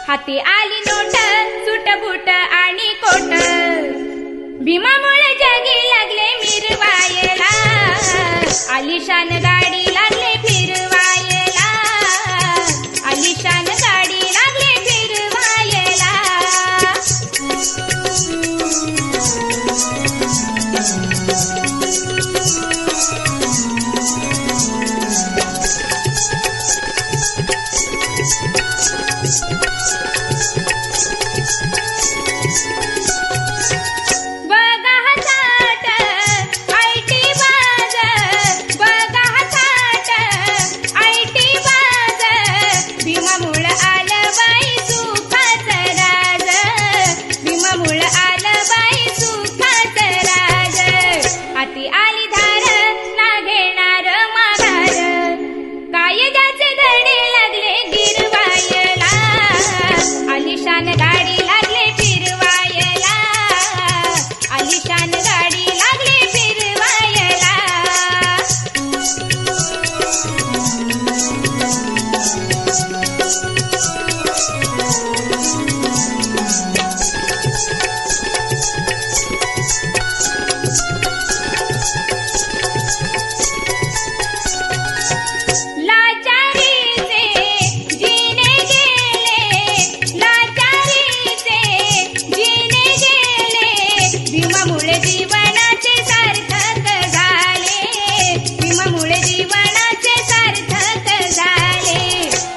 हाती आली नोट सुटबुट आणि कोट भीमामुळे जगी लागले मिरवायला आलिशान गाडी लागले फिरवायला आलिशान गाडी लागले फिरवायला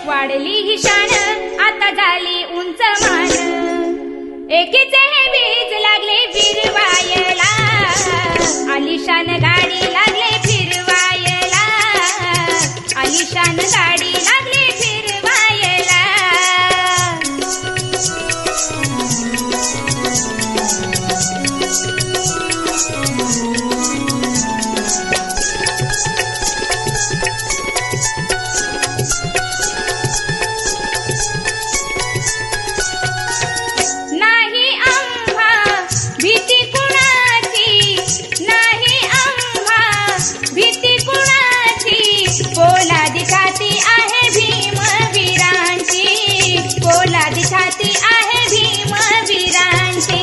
वाढली ही शान आता झाली उंच मान एकीचे हे बीज लागले फिरवायला आलिशान गाडी लागले फिरवायला आलिशान गाडी लागले फिरवायला छाती आहे भीमवीरांची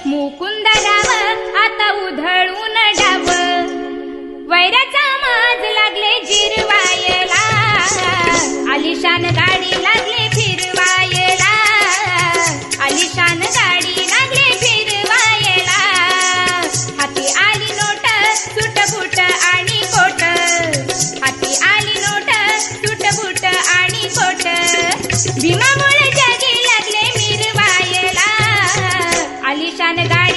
मुकुंदराव आता उधळून डाव वैराचा माज लागले जिरवायला आलिशान गाडी लागले फिरवायला आलिशान गाडी लागले फिरवायला हाती आली नोट सुटबुट आणि कोट हाती आली नोट सुटबुट आणि कोट भीमामुळे जगी लागले मिरवायला आलिशान गाडी